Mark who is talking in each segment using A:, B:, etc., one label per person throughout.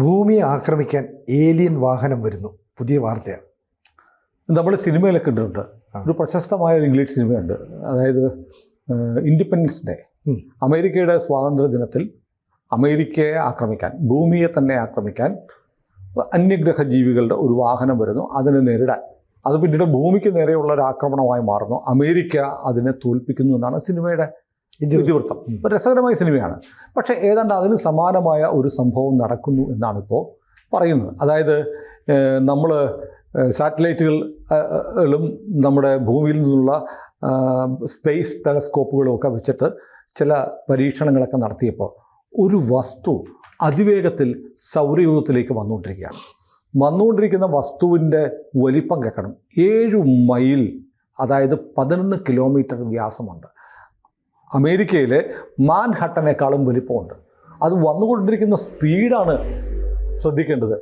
A: ഭൂമിയെ ആക്രമിക്കാൻ ഏലിയൻ വാഹനം വരുന്നു. പുതിയ വാർത്തയാണ്.
B: നമ്മൾ സിനിമയിലൊക്കെ കണ്ടിട്ടുണ്ട്. ഒരു പ്രശസ്തമായ ഒരു ഇംഗ്ലീഷ് സിനിമയുണ്ട്, അതായത് ഇൻഡിപെൻഡൻസ് ഡേ. അമേരിക്കയുടെ സ്വാതന്ത്ര്യ ദിനത്തിൽ അമേരിക്കയെ ആക്രമിക്കാൻ, ഭൂമിയെ തന്നെ ആക്രമിക്കാൻ അന്യഗ്രഹ ജീവികളുടെ ഒരു വാഹനം വരുന്നു. അതിനെ നേരിടാൻ, അത് പിന്നീട് ഭൂമിക്ക് നേരെയുള്ള ഒരു ആക്രമണമായി മാറുന്നു. അമേരിക്ക അതിനെ തോൽപ്പിക്കുന്നു എന്നാണ് സിനിമയുടെ ഇതിവൃത്തം. ഒരു രസകരമായ സിനിമയാണ്. പക്ഷേ ഏതാണ്ട് അതിന് സമാനമായ ഒരു സംഭവം നടക്കുന്നു എന്നാണ് ഇപ്പോൾ പറയുന്നത്. അതായത് നമ്മൾ സാറ്റലൈറ്റുകളും നമ്മുടെ ഭൂമിയിൽ നിന്നുള്ള സ്പേസ് ടെലസ്കോപ്പുകളും ഒക്കെ വെച്ചിട്ട് ചില പരീക്ഷണങ്ങളൊക്കെ നടത്തിയപ്പോൾ ഒരു വസ്തു അതിവേഗത്തിൽ സൗരയൂഥത്തിലേക്ക് വന്നുകൊണ്ടിരിക്കുന്ന വസ്തുവിൻ്റെ വലിപ്പം കേൾക്കണം. 7 മൈൽ, അതായത് 11 കിലോമീറ്റർ വ്യാസമുണ്ട്. അമേരിക്കയിലെ മാൻഹട്ടനേക്കാളും വലിപ്പമുണ്ട്. അത് വന്നുകൊണ്ടിരിക്കുന്ന സ്പീഡാണ് ശ്രദ്ധിക്കേണ്ടത്.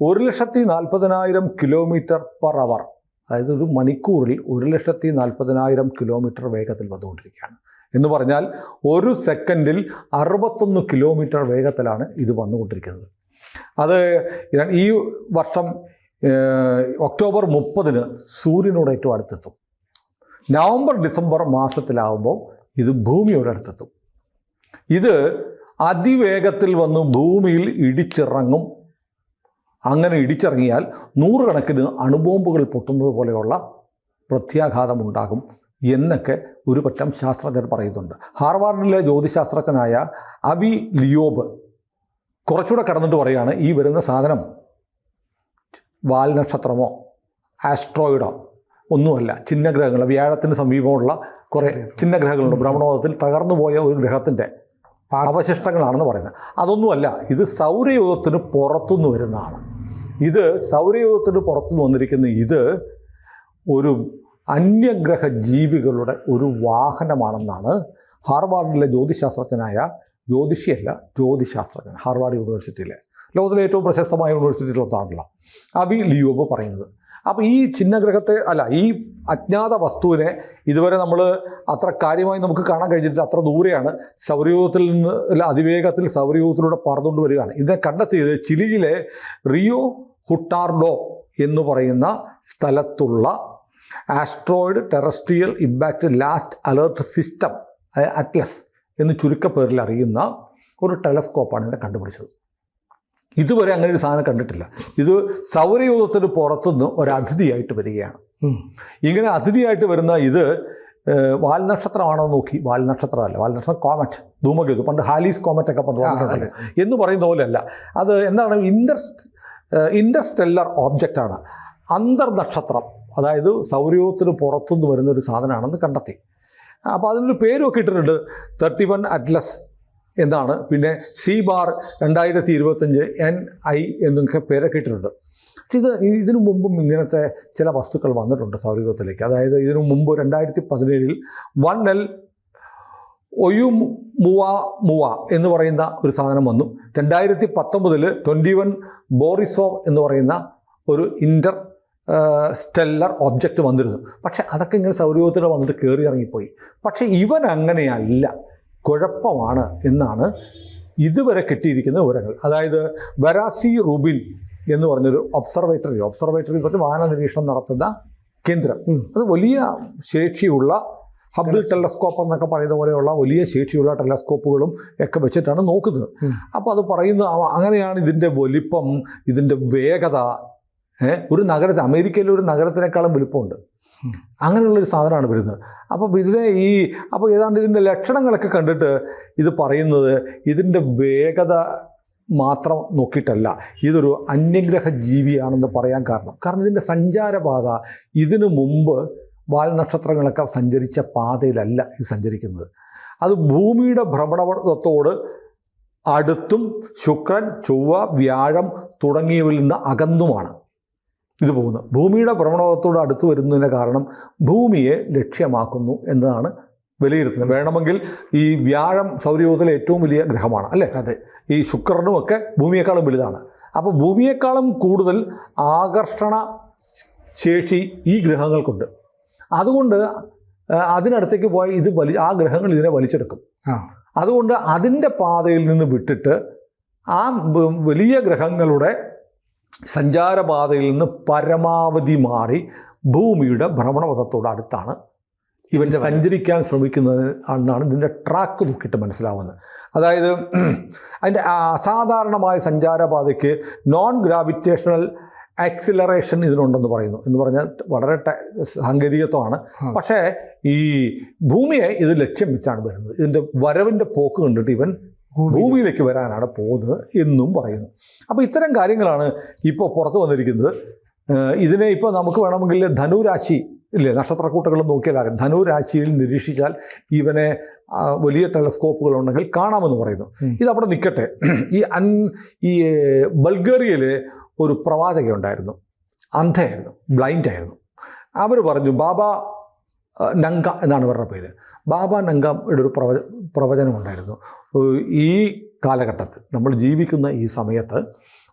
B: 1,40,000 കിലോമീറ്റർ പെർ അവർ, അതായത് ഒരു മണിക്കൂറിൽ 1,40,000 കിലോമീറ്റർ വേഗത്തിൽ വന്നുകൊണ്ടിരിക്കുകയാണ്. എന്ന് പറഞ്ഞാൽ ഒരു സെക്കൻഡിൽ 61 കിലോമീറ്റർ വേഗത്തിലാണ് ഇത് വന്നുകൊണ്ടിരിക്കുന്നത്. അത് ഈ വർഷം ഒക്ടോബർ 30 സൂര്യനോട് ഏറ്റവും അടുത്തെത്തും. നവംബർ ഡിസംബർ മാസത്തിലാവുമ്പോൾ ഇത് ഭൂമിയോട് അടുത്തെത്തും. ഇത് അതിവേഗത്തിൽ വന്ന് ഭൂമിയിൽ ഇടിച്ചിറങ്ങും. അങ്ങനെ ഇടിച്ചിറങ്ങിയാൽ 100 കണക്കിന് അണുബോംബുകൾ പൊട്ടുന്നത് പോലെയുള്ള പ്രത്യാഘാതമുണ്ടാകും എന്നൊക്കെ ഒരു പറ്റം ശാസ്ത്രജ്ഞർ പറയുന്നുണ്ട്. ഹാർവാർഡിലെ ജ്യോതിശാസ്ത്രജ്ഞനായ അബി ലിയോബ് കുറച്ചുകൂടെ കടന്നിട്ട് പറയുകയാണ്, ഈ വരുന്ന സാധനം വാൽനക്ഷത്രമോ ആസ്ട്രോയിഡോ ഒന്നുമല്ല, ചിഹ്നഗ്രഹങ്ങൾ, വ്യാഴത്തിന് സമീപമുള്ള കുറേ ചിഹ്നഗ്രഹങ്ങളുണ്ട്. ഭ്രമണപഥത്തിൽ തകർന്നുപോയ ഒരു ഗ്രഹത്തിൻ്റെ അവശിഷ്ടങ്ങളാണെന്ന് പറയുന്നത്. അതൊന്നുമല്ല, ഇത് സൗരയൂഥത്തിന് പുറത്തുനിന്ന് വരുന്നതാണ്. ഇത് സൗരയൂഥത്തിന് പുറത്തുനിന്ന് വന്നിരിക്കുന്ന ഇത് ഒരു അന്യഗ്രഹ ജീവികളുടെ ഒരു വാഹനമാണെന്നാണ് ഹാർവാർഡിലെ ജ്യോതിശാസ്ത്രജ്ഞനായ, ജ്യോതിശാസ്ത്രജ്ഞൻ, ഹാർവാർഡ് യൂണിവേഴ്സിറ്റിയിലെ, ലോകത്തിലെ ഏറ്റവും പ്രശസ്തമായ യൂണിവേഴ്സിറ്റിയിലൊന്നാണല്ലോ, അബി ലിയോബ് പറയുന്നത്. അപ്പോൾ ഈ ചിഹ്നഗ്രഹത്തെ ഈ അജ്ഞാത വസ്തുവിനെ ഇതുവരെ നമ്മൾ അത്ര കാര്യമായി നമുക്ക് കാണാൻ കഴിഞ്ഞിട്ടില്ല. അത്ര ദൂരെയാണ്, സൗരയൂഥത്തിൽ നിന്ന് അതിവേഗത്തിൽ സൗരയൂഥത്തിലൂടെ പറന്നുകൊണ്ട് വരികയാണ്. ഇതിനെ കണ്ടെത്തിയത് ചിലിയിലെ റിയോ ഹുട്ടാർഡോ എന്ന് പറയുന്ന സ്ഥലത്തുള്ള asteroid terrestrial impact last alert system, Atlas എന്ന് ചുരുക്കപ്പേരിൽ അറിയുന്ന ഒരു ടെലസ്കോപ്പാണ് ഇതിനെ കണ്ടുപിടിച്ചത്. ഇതുവരെ അങ്ങനെ ഒരു സാധനം കണ്ടിട്ടില്ല. ഇത് സൗരയൂഥത്തിന് പുറത്തുനിന്ന് ഒരു അതിഥിയായിട്ട് വരികയാണ്. ഇങ്ങനെ അതിഥിയായിട്ട് വരുന്ന ഇത് വാൽനക്ഷത്രമാണോ നോക്കി, വാൽനക്ഷത്രമല്ല, വാൽനക്ഷത്രം കോമറ്റ്, ധൂമകേതു, പണ്ട് ഹാലീസ് കോമറ്റ് ഒക്കെ പറഞ്ഞിട്ടുണ്ടല്ലോ എന്ന് പറയുന്ന പോലെയല്ല. അത് എന്താണ്, ഇൻ്റർസ്റ്റെല്ലർ ഓബ്ജക്റ്റാണ്, അന്തർനക്ഷത്രം, അതായത് സൗരയൂഥത്തിന് പുറത്തുനിന്ന് വരുന്ന ഒരു സാധനമാണെന്ന് കണ്ടെത്തി. അപ്പോൾ അതിനൊരു പേരൊക്കെ ഇട്ടിട്ടുണ്ട്, 31 അറ്റ്ലസ് എന്നാണ്. പിന്നെ C-bar 2025 NI എന്നൊക്കെ പേരൊക്കെ ഇട്ടിട്ടുണ്ട്. പക്ഷേ ഇതിനു മുമ്പും ഇങ്ങനത്തെ ചില വസ്തുക്കൾ വന്നിട്ടുണ്ട് സൗരയൂഥത്തിലേക്ക്. അതായത് ഇതിനു മുമ്പ് 2017 1L ഒയുമുവ എന്ന് പറയുന്ന ഒരു സാധനം വന്നു. 2019 21 ബോറിസോവ് എന്ന് പറയുന്ന ഒരു സ്റ്റെല്ലർ ഒബ്ജക്റ്റ് വന്നിരുന്നു. പക്ഷേ അതൊക്കെ ഇങ്ങനെ സൗരയൂഥത്തിൽ വന്നിട്ട് കയറി ഇറങ്ങിപ്പോയി. പക്ഷേ ഇവൻ അങ്ങനെയല്ല, കുഴപ്പമാണ് എന്നാണ് ഇതുവരെ കിട്ടിയിരിക്കുന്ന വിവരങ്ങൾ. അതായത് വെരാസി റുബിൻ എന്ന് പറഞ്ഞൊരു ഒബ്സർവേറ്ററി എന്ന് പറഞ്ഞ് വാഹന നിരീക്ഷണം നടത്തുന്ന കേന്ദ്രം, അത് വലിയ ശേഷിയുള്ള ഹബിൾ ടെലസ്കോപ്പ് എന്നൊക്കെ പറയുന്ന പോലെയുള്ള വലിയ ശേഷിയുള്ള ടെലസ്കോപ്പുകളും ഒക്കെ വെച്ചിട്ടാണ് നോക്കുന്നത്. അപ്പോൾ അത് പറയുന്ന അങ്ങനെയാണ് ഇതിൻ്റെ വലിപ്പം, ഇതിൻ്റെ വേഗത. ഒരു നഗരത്തിൽ, അമേരിക്കയിലെ ഒരു നഗരത്തിനേക്കാളും വലിപ്പമുണ്ട്. അങ്ങനെയുള്ളൊരു സാധനമാണ് വരുന്നത്. അപ്പോൾ അപ്പോൾ ഏതാണ്ട് ഇതിൻ്റെ ലക്ഷണങ്ങളൊക്കെ കണ്ടിട്ട് ഇത് പറയുന്നത് ഇതിൻ്റെ വേഗത മാത്രം നോക്കിയിട്ടല്ല, ഇതൊരു അന്യഗ്രഹ ജീവിയാണെന്ന് പറയാൻ കാരണം ഇതിൻ്റെ സഞ്ചാരപാത ഇതിനു മുമ്പ് വാൽനക്ഷത്രങ്ങളൊക്കെ സഞ്ചരിച്ച പാതയിലല്ല ഇത് സഞ്ചരിക്കുന്നത്. അത് ഭൂമിയുടെ ഭ്രമണപഥത്തോട് അടുത്തും ശുക്രൻ, ചൊവ്വ, വ്യാഴം തുടങ്ങിയവയിൽ നിന്ന് അകന്നുമാണ് ഇത് പോകുന്നത്. ഭൂമിയുടെ ഭ്രമണപഥത്തോട് അടുത്ത് വരുന്നതിന് കാരണം ഭൂമിയെ ലക്ഷ്യമാക്കുന്നു എന്നതാണ് വിലയിരുത്തുന്നത്. വേണമെങ്കിൽ ഈ വ്യാഴം സൗരയൂഥത്തിലെ ഏറ്റവും വലിയ ഗ്രഹമാണ്, അല്ലേ? അതെ. ഈ ശുക്രനുമൊക്കെ ഭൂമിയേക്കാളും വലുതാണ്. അപ്പോൾ ഭൂമിയേക്കാളും കൂടുതൽ ആകർഷണ ശേഷി ഈ ഗ്രഹങ്ങൾക്കുണ്ട്. അതുകൊണ്ട് അതിനടുത്തേക്ക് പോയി ആ ഗ്രഹങ്ങൾ ഇതിനെ വലിച്ചെടുക്കും. അതുകൊണ്ട് അതിൻ്റെ പാതയിൽ നിന്ന് വിട്ടിട്ട് ആ വലിയ ഗ്രഹങ്ങളുടെ സഞ്ചാരപാതയിൽ നിന്ന് പരമാവധി മാറി ഭൂമിയുടെ ഭ്രമണപഥത്തോട് അടുത്താണ് ഇവൻ സഞ്ചരിക്കാൻ ശ്രമിക്കുന്നത് എന്നാണ് ഇതിൻ്റെ ട്രാക്ക് നോക്കിയിട്ട് മനസ്സിലാവുന്നത്. അതായത് അതിൻ്റെ അസാധാരണമായ സഞ്ചാരപാതയ്ക്ക് നോൺ ഗ്രാവിറ്റേഷണൽ ആക്സിലറേഷൻ ഇതിനുണ്ടെന്ന് പറയുന്നു. എന്ന് പറഞ്ഞാൽ വളരെ സാങ്കേതികത്വമാണ്. പക്ഷേ ഈ ഭൂമിയെ ഇത് ലക്ഷ്യം വെച്ചാണ് വരുന്നത്. ഇതിൻ്റെ വരവിൻ്റെ പോക്ക് കണ്ടിട്ട് ഇവൻ ഭൂമിയിലേക്ക് വരാനാണ് പോകുന്നത് എന്നും പറയുന്നു. അപ്പോൾ ഇത്തരം കാര്യങ്ങളാണ് ഇപ്പോൾ പുറത്തു വന്നിരിക്കുന്നത്. ഇതിനെ ഇപ്പോൾ നമുക്ക് വേണമെങ്കിൽ ധനുരാശി ഇല്ലേ, നക്ഷത്രക്കൂട്ടങ്ങൾ നോക്കിയാൽ അറിയാം. ധനുരാശിയിൽ നിരീക്ഷിച്ചാൽ ഇവനെ വലിയ ടെലസ്കോപ്പുകളുണ്ടെങ്കിൽ കാണാമെന്ന് പറയുന്നു. ഇതവിടെ നിൽക്കട്ടെ. ഈ ബൾഗേറിയയിൽ ഒരു പ്രവാചക ഉണ്ടായിരുന്നു, അന്ധയായിരുന്നു, ബ്ലൈൻഡായിരുന്നു. അവർ പറഞ്ഞു, ബാബ നങ്ക എന്നാണ് ഇവരുടെ പേര്. ബാബ നങ്കയുടെ ഒരു പ്രവചനം ഉണ്ടായിരുന്നു. ഈ കാലഘട്ടത്തിൽ നമ്മൾ ജീവിക്കുന്ന ഈ സമയത്ത്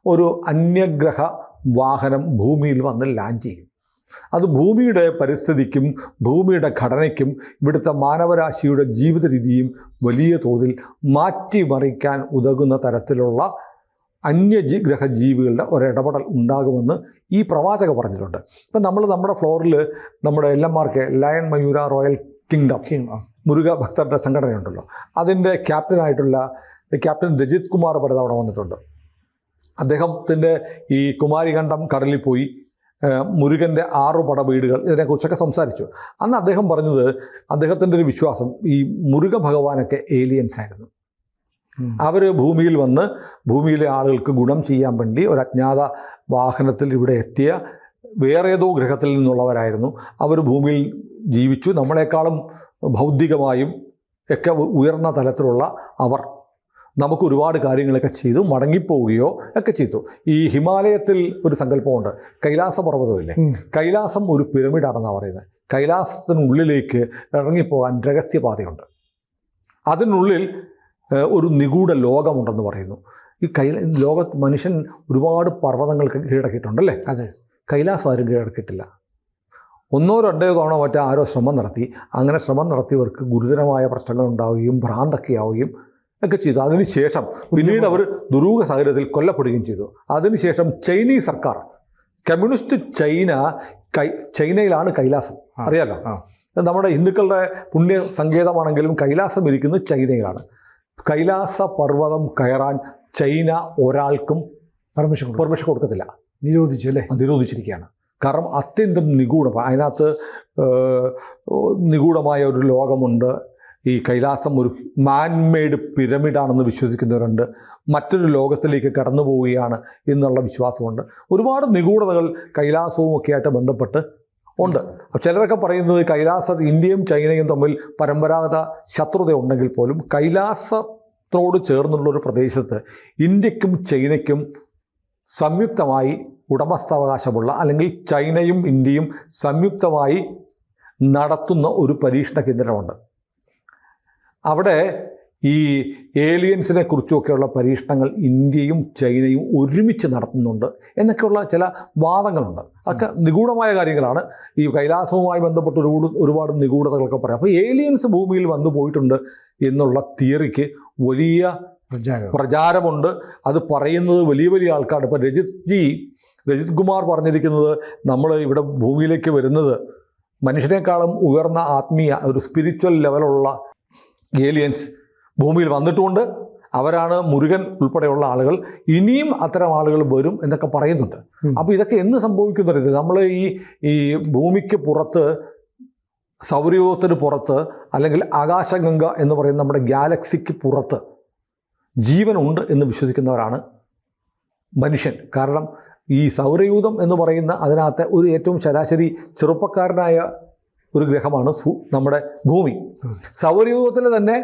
B: ഒരു അന്യഗ്രഹ വാഹനം ഭൂമിയിൽ വന്ന് ലാൻഡ് ചെയ്യും. അത് ഭൂമിയുടെ പരിസ്ഥിതിക്കും ഭൂമിയുടെ ഘടനയ്ക്കും ഇവിടുത്തെ മാനവരാശിയുടെ ജീവിത രീതിയും വലിയ തോതിൽ മാറ്റിമറിക്കാൻ ഉതകുന്ന തരത്തിലുള്ള അന്യഗ്രഹ ജീവികളുടെ ഒരിടപെടൽ ഉണ്ടാകുമെന്ന് ഈ പ്രവാചക പറഞ്ഞിട്ടുണ്ട്. ഇപ്പം നമ്മുടെ ഫ്ലോറിൽ നമ്മുടെ LMRK, lion Mayura royal kingdom Muruga ഭക്തരുടെ സംഘടനയുണ്ടല്ലോ, അതിൻ്റെ ക്യാപ്റ്റനായിട്ടുള്ള ക്യാപ്റ്റൻ രജിത് കുമാർ ഭരത് അവിടെ വന്നിട്ടുണ്ട്. അദ്ദേഹത്തിൻ്റെ ഈ കുമാരികണ്ഠം കടലിൽ പോയി മുരുകൻ്റെ 6 പട വീടുകൾ ഇതിനെക്കുറിച്ചൊക്കെ സംസാരിച്ചു. അന്ന് അദ്ദേഹം പറഞ്ഞത്, അദ്ദേഹത്തിൻ്റെ ഒരു വിശ്വാസം ഈ മുരുക ഭഗവാനൊക്കെ ഏലിയൻസ് ആയിരുന്നു. അവർ ഭൂമിയിൽ വന്ന് ഭൂമിയിലെ ആളുകൾക്ക് ഗുണം ചെയ്യാൻ വേണ്ടി ഒരു അജ്ഞാത വാഹനത്തിൽ ഇവിടെ എത്തിയ വേറെ ഏതോ ഗ്രഹത്തിൽ നിന്നുള്ളവരായിരുന്നു. അവർ ഭൂമിയിൽ ജീവിച്ചു. നമ്മളെക്കാളും ഭൗതികമായും ഒക്കെ ഉയർന്ന തലത്തിലുള്ള അവർ നമുക്ക് ഒരുപാട് കാര്യങ്ങളൊക്കെ ചെയ്തു മടങ്ങിപ്പോവുകയോ ഒക്കെ ചെയ്തു. ഈ ഹിമാലയത്തിൽ ഒരു സങ്കല്പമുണ്ട്, കൈലാസ പർവ്വതമില്ലേ, കൈലാസം ഒരു പിരമിഡാണെന്നാണ് പറയുന്നത്. കൈലാസത്തിനുള്ളിലേക്ക് ഇറങ്ങിപ്പോകാൻ രഹസ്യപാതയുണ്ട്. അതിനുള്ളിൽ ഒരു നിഗൂഢ ലോകമുണ്ടെന്ന് പറയുന്നു. ഈ മനുഷ്യൻ ഒരുപാട് പർവ്വതങ്ങൾക്ക് കീഴടക്കിയിട്ടുണ്ടല്ലേ?
A: അതെ.
B: കൈലാസം ആരും കീഴടക്കിയിട്ടില്ല. 1 or 2 തവണ മറ്റോ ആരോ ശ്രമം നടത്തി. അങ്ങനെ ശ്രമം നടത്തിയവർക്ക് ഗുരുതരമായ പ്രശ്നങ്ങൾ ഉണ്ടാവുകയും ഭ്രാന്തൊക്കെയാവുകയും ഒക്കെ ചെയ്തു. അതിനുശേഷം പിന്നീട് അവർ ദുരൂഹ സാഹചര്യത്തിൽ കൊല്ലപ്പെടുകയും ചെയ്തു. അതിനുശേഷം ചൈനീസ് സർക്കാർ, കമ്മ്യൂണിസ്റ്റ് ചൈനയിലാണ് കൈലാസം, അറിയാലോ. നമ്മുടെ ഹിന്ദുക്കളുടെ പുണ്യ സങ്കേതമാണെങ്കിലും കൈലാസം ഇരിക്കുന്നത് ചൈനയിലാണ്. കൈലാസ പർവ്വതം കയറാൻ ചൈന ഒരാൾക്കും പെർമിഷൻ കൊടുക്കത്തില്ല,
A: നിരോധിച്ചു അല്ലേ?
B: നിരോധിച്ചിരിക്കുകയാണ്. കാരണം അത്യന്തം അതിനകത്ത് നിഗൂഢമായ ഒരു ലോകമുണ്ട്. ഈ കൈലാസം ഒരു മാൻമെയ്ഡ് പിരമിഡാണെന്ന് വിശ്വസിക്കുന്നവരുണ്ട്. മറ്റൊരു ലോകത്തിലേക്ക് കടന്നു പോവുകയാണ് എന്നുള്ള വിശ്വാസമുണ്ട്. ഒരുപാട് നിഗൂഢതകൾ കൈലാസവും ഒക്കെ ആയിട്ട് ബന്ധപ്പെട്ട് ഉണ്ട്. ചിലരൊക്കെ പറയുന്നത് ഇന്ത്യയും ചൈനയും തമ്മിൽ പരമ്പരാഗത ശത്രുത ഉണ്ടെങ്കിൽ പോലും കൈലാസത്തോട് ചേർന്നുള്ളൊരു പ്രദേശത്ത് ഇന്ത്യക്കും ചൈനയ്ക്കും സംയുക്തമായി ഉടമസ്ഥാവകാശമുള്ള, അല്ലെങ്കിൽ ചൈനയും ഇന്ത്യയും സംയുക്തമായി നടത്തുന്ന ഒരു പരീക്ഷണ കേന്ദ്രമുണ്ട്. അവിടെ ഈ ഏലിയൻസിനെ കുറിച്ചുമൊക്കെയുള്ള പരീക്ഷണങ്ങൾ ഇന്ത്യയും ചൈനയും ഒരുമിച്ച് നടത്തുന്നുണ്ട് എന്നൊക്കെയുള്ള ചില വാദങ്ങളുണ്ട്. അതൊക്കെ നിഗൂഢമായ കാര്യങ്ങളാണ്. ഈ കൈലാസവുമായി ബന്ധപ്പെട്ട് ഒരുപാട് നിഗൂഢതകളൊക്കെ പറയാം. അപ്പോൾ ഏലിയൻസ് ഭൂമിയിൽ വന്നു പോയിട്ടുണ്ട് എന്നുള്ള തിയറിക്ക് വലിയ പ്രചാരമുണ്ട്. അത് പറയുന്നത് വലിയ വലിയ ആൾക്കാർ. ഇപ്പോൾ രജിത് കുമാർ പറഞ്ഞിരിക്കുന്നത്, നമ്മൾ ഇവിടെ ഭൂമിയിലേക്ക് വരുന്നത് മനുഷ്യനേക്കാളും ഉയർന്ന ആത്മീയ ഒരു സ്പിരിച്വൽ ലെവലുള്ള ഏലിയൻസ് ഭൂമിയിൽ വന്നിട്ടുമുണ്ട്. അവരാണ് മുരുകൻ ഉൾപ്പെടെയുള്ള ആളുകൾ. ഇനിയും അത്തരം ആളുകൾ വരും എന്നൊക്കെ പറയുന്നുണ്ട്. അപ്പോൾ ഇതൊക്കെ എന്ന് സംഭവിക്കുന്നത്, നമ്മൾ ഈ ഭൂമിക്ക് പുറത്ത്, സൗരയൂഥത്തിന് പുറത്ത്, അല്ലെങ്കിൽ ആകാശഗംഗ എന്ന് പറയുന്ന നമ്മുടെ ഗാലക്സിക്ക് പുറത്ത് ജീവനുണ്ട് എന്ന് വിശ്വസിക്കുന്നവരാണ് മനുഷ്യൻ. കാരണം ഈ സൗരയൂഥം എന്ന് പറയുന്ന അതിനകത്ത് ഒരു ഏറ്റവും ശരാശരി ചെറുപ്പക്കാരനായ ഒരു ഗ്രഹമാണ് നമ്മുടെ ഭൂമി. സൗരയൂഥത്തിൽ തന്നെ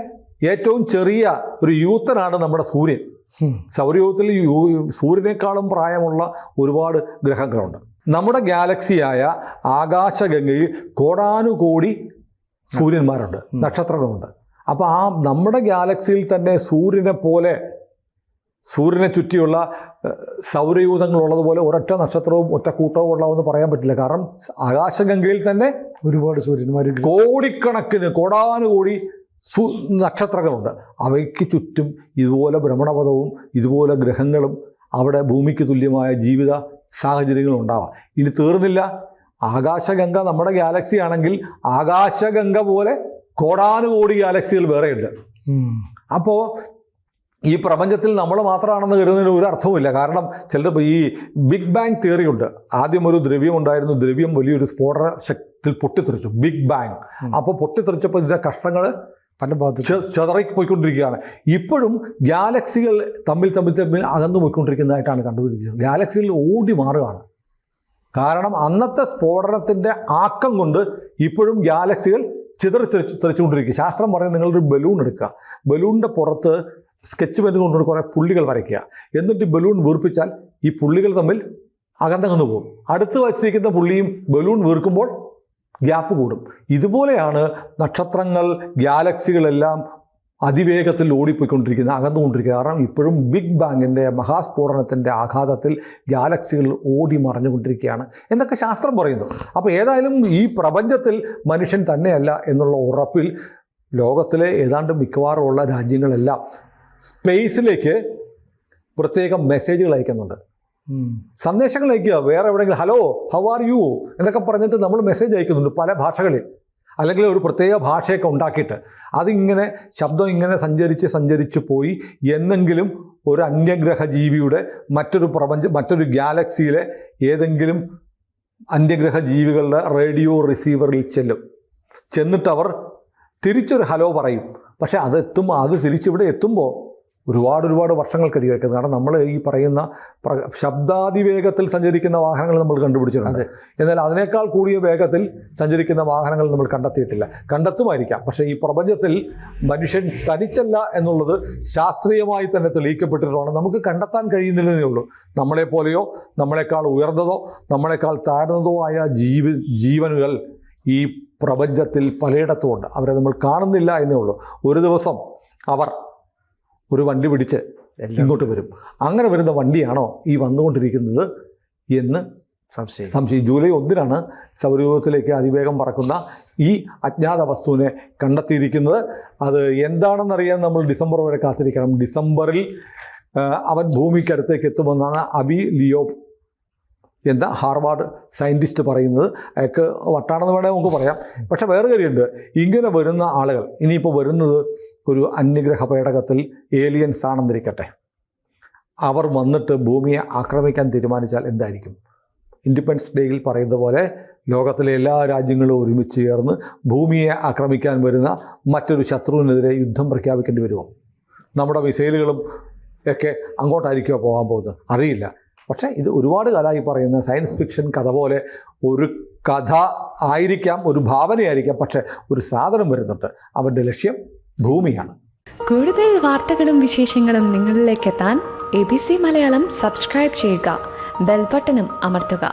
B: ഏറ്റവും ചെറിയ ഒരു യൂത്തനാണ് നമ്മുടെ സൂര്യൻ. സൗരയൂഥത്തിൽ സൂര്യനേക്കാളും പ്രായമുള്ള ഒരുപാട് ഗ്രഹങ്ങളുണ്ട്. നമ്മുടെ ഗാലക്സിയായ ആകാശഗംഗയിൽ കോടാനുകോടി സൂര്യന്മാരുണ്ട്, നക്ഷത്രങ്ങളുണ്ട്. അപ്പോൾ നമ്മുടെ ഗാലക്സിയിൽ തന്നെ സൂര്യനെ ചുറ്റിയുള്ള സൗരയൂഥങ്ങളുള്ളതുപോലെ ഒരൊറ്റ നക്ഷത്രവും ഒറ്റ കൂട്ടവും ഉള്ളതെന്ന് പറയാൻ പറ്റില്ല. കാരണം ആകാശഗംഗയിൽ തന്നെ
A: ഒരുപാട് സൂര്യന്മാർ,
B: കോടിക്കണക്കിന് കോടാനുകോടി നക്ഷത്രങ്ങളുണ്ട്. അവയ്ക്ക് ചുറ്റും ഇതുപോലെ ഭ്രമണപഥവും ഇതുപോലെ ഗ്രഹങ്ങളും അവിടെ ഭൂമിക്ക് തുല്യമായ ജീവിത സാഹചര്യങ്ങളും ഉണ്ടാവാം. ഇനി തീർന്നില്ല, ആകാശഗംഗ നമ്മുടെ ഗാലക്സി ആണെങ്കിൽ ആകാശഗംഗ പോലെ കോടാനുകോടി ഗാലക്സികൾ വേറെയുണ്ട്. അപ്പോൾ ഈ പ്രപഞ്ചത്തിൽ നമ്മൾ മാത്രമാണെന്ന് കരുതുന്നതിന് ഒരു അർത്ഥവുമില്ല. കാരണം ചിലർ ഈ ബിഗ് ബാങ് തിയറി ഉണ്ട്. ആദ്യം ഒരു ദ്രവ്യം ഉണ്ടായിരുന്നു, ദ്രവ്യം വലിയൊരു സ്ഫോടന ശക്തിയിൽ പൊട്ടിത്തെറിച്ചു, ബിഗ് ബാങ്. അപ്പോൾ പൊട്ടിത്തെറിച്ചപ്പോൾ ഇതിൻ്റെ കഷ്ണങ്ങൾ
A: പല ഭാഗത്ത്
B: ചെതറി പോയിക്കൊണ്ടിരിക്കുകയാണ്. ഇപ്പോഴും ഗാലക്സികൾ തമ്മിൽ അകന്നു പോയിക്കൊണ്ടിരിക്കുന്നതായിട്ടാണ് കണ്ടുപിടിക്കുന്നത്. ഗാലക്സികൾ ഓടി മാറുകയാണ്. കാരണം അന്നത്തെ സ്ഫോടനത്തിൻ്റെ ആക്കം കൊണ്ട് ഇപ്പോഴും ഗാലക്സികൾ തെറിച്ചുകൊണ്ടിരിക്കുക. ശാസ്ത്രം പറയുന്നത് നിങ്ങളൊരു ബലൂൺ എടുക്കുക, ബലൂണിൻ്റെ പുറത്ത് സ്കെച്ച് പെൻ കൊണ്ടുകൊണ്ട് കുറേ പുള്ളികൾ വരയ്ക്കുക, എന്നിട്ട് ഈ ബലൂൺ വീർപ്പിച്ചാൽ ഈ പുള്ളികൾ തമ്മിൽ അകന്നകന്നു പോകും. അടുത്ത് വച്ചിരിക്കുന്ന പുള്ളിയും ബലൂൺ വീർക്കുമ്പോൾ ഗ്യാപ്പ് കൂടും. ഇതുപോലെയാണ് നക്ഷത്രങ്ങൾ, ഗാലക്സികളെല്ലാം അതിവേഗത്തിൽ ഓടിപ്പോയിക്കൊണ്ടിരിക്കുന്നത്, അകന്നുകൊണ്ടിരിക്കുന്നത്. കാരണം ഇപ്പോഴും ബിഗ് ബാങ്ങിൻ്റെ മഹാസ്ഫോടനത്തിൻ്റെ ആഘാതത്തിൽ ഗാലക്സികൾ ഓടി മറഞ്ഞുകൊണ്ടിരിക്കുകയാണ് എന്നൊക്കെ ശാസ്ത്രം പറയുന്നു. അപ്പോൾ ഏതായാലും ഈ പ്രപഞ്ചത്തിൽ മനുഷ്യൻ തന്നെയല്ല എന്നുള്ള ഉറപ്പിൽ ലോകത്തിലെ ഏതാണ്ട് മിക്കവാറും ഉള്ള രാജ്യങ്ങളെല്ലാം സ്പേസിലേക്ക് പ്രത്യേകം മെസ്സേജുകൾ അയക്കുന്നുണ്ട്, സന്ദേശങ്ങൾ അയക്കുക. വേറെ എവിടെയെങ്കിലും ഹലോ ഹൗ ആർ യു എന്നൊക്കെ പറഞ്ഞിട്ട് നമ്മൾ മെസ്സേജ് അയക്കുന്നുണ്ട് പല ഭാഷകളിൽ, അല്ലെങ്കിൽ ഒരു പ്രത്യേക ഭാഷയൊക്കെ ഉണ്ടാക്കിയിട്ട് അതിങ്ങനെ ശബ്ദം ഇങ്ങനെ സഞ്ചരിച്ച് പോയി എന്നെങ്കിലും ഒരു അന്യഗ്രഹ ജീവിയുടെ മറ്റൊരു ഗാലക്സിയിലെ ഏതെങ്കിലും അന്യഗ്രഹ ജീവികളുടെ റേഡിയോ റിസീവറിൽ ചെന്നിട്ട് അവർ തിരിച്ചൊരു ഹലോ പറയും. പക്ഷേ അത് തിരിച്ചിവിടെ എത്തുമ്പോൾ ഒരുപാട് വർഷങ്ങൾ കഴിയുമായിരിക്കും. കാരണം നമ്മൾ ഈ പറയുന്ന ശബ്ദാതിവേഗത്തിൽ സഞ്ചരിക്കുന്ന വാഹനങ്ങൾ നമ്മൾ കണ്ടുപിടിച്ചിട്ടുണ്ട്. എന്നാൽ അതിനേക്കാൾ കൂടിയ വേഗത്തിൽ സഞ്ചരിക്കുന്ന വാഹനങ്ങൾ നമ്മൾ കണ്ടെത്തുമായിരിക്കാം. പക്ഷേ ഈ പ്രപഞ്ചത്തിൽ മനുഷ്യൻ തനിച്ചല്ല എന്നുള്ളത് ശാസ്ത്രീയമായി തന്നെ തെളിയിക്കപ്പെട്ടിട്ടാണ്. നമുക്ക് കണ്ടെത്താൻ കഴിയുന്നില്ലെന്നേ ഉള്ളൂ. നമ്മളെപ്പോലെയോ നമ്മളെക്കാൾ ഉയർന്നതോ നമ്മളെക്കാൾ താഴ്ന്നതോ ആയ ജീവനുകൾ ഈ പ്രപഞ്ചത്തിൽ പലയിടത്തും ഉണ്ട്. അവരെ നമ്മൾ കാണുന്നില്ല എന്നേ ഉള്ളൂ. ഒരു ദിവസം അവർ ഒരു വണ്ടി പിടിച്ച് ഇങ്ങോട്ട് വരും. അങ്ങനെ വരുന്ന വണ്ടിയാണോ ഈ വന്നുകൊണ്ടിരിക്കുന്നത് എന്ന് സംശയം. ജൂലൈ 1 സൗരയൂഥത്തിലേക്ക് അതിവേഗം പറക്കുന്ന ഈ അജ്ഞാത വസ്തുവിനെ കണ്ടെത്തിയിരിക്കുന്നത്. അത് എന്താണെന്നറിയാൻ നമ്മൾ ഡിസംബർ വരെ കാത്തിരിക്കണം. ഡിസംബറിൽ അവൻ ഭൂമിക്കടുത്തേക്ക് എത്തുമെന്നാണ് അബി ലിയോബ് എന്ന ഹാർവാർഡ് സയൻറ്റിസ്റ്റ് പറയുന്നത്. അയാൾക്ക് വട്ടാണെന്ന് വേണമെങ്കിൽ നമുക്ക് പറയാം. പക്ഷേ വേറെ കാര്യമുണ്ട്, ഇങ്ങനെ വരുന്ന ആളുകൾ ഇനിയിപ്പോൾ വരുന്നത് ഒരു അന്യഗ്രഹ പേടകത്തിൽ ഏലിയൻസ് ആണെന്നിരിക്കട്ടെ, അവർ വന്നിട്ട് ഭൂമിയെ ആക്രമിക്കാൻ തീരുമാനിച്ചാൽ എന്തായിരിക്കും? ഇൻഡിപെൻഡൻസ് ഡേയിൽ പറയുന്ന പോലെ ലോകത്തിലെ എല്ലാ രാജ്യങ്ങളും ഒരുമിച്ച് ചേർന്ന് ഭൂമിയെ ആക്രമിക്കാൻ വരുന്ന മറ്റൊരു ശത്രുവിനെതിരെ യുദ്ധം പ്രഖ്യാപിക്കേണ്ടി വരുമോ? നമ്മുടെ മിസൈലുകളും ഒക്കെ അങ്ങോട്ടായിരിക്കുമോ പോകാൻ പോകുന്നത്? അറിയില്ല. പക്ഷേ ഇത് ഒരുപാട് കാലമായി പറയുന്ന സയൻസ് ഫിക്ഷൻ കഥ പോലെ ഒരു കഥ ആയിരിക്കാം, ഒരു ഭാവനയായിരിക്കാം. പക്ഷേ ഒരു സാധനം വരുന്നുണ്ട്. അവൻ്റെ ലക്ഷ്യം ഭൂമിയാണ്.
C: കൂടുതൽ വാർത്തകളും വിശേഷങ്ങളും നിങ്ങളിലേക്ക് എത്താൻ ABC മലയാളം സബ്സ്ക്രൈബ് ചെയ്യുക, ബെൽ ബട്ടണും അമർത്തുക.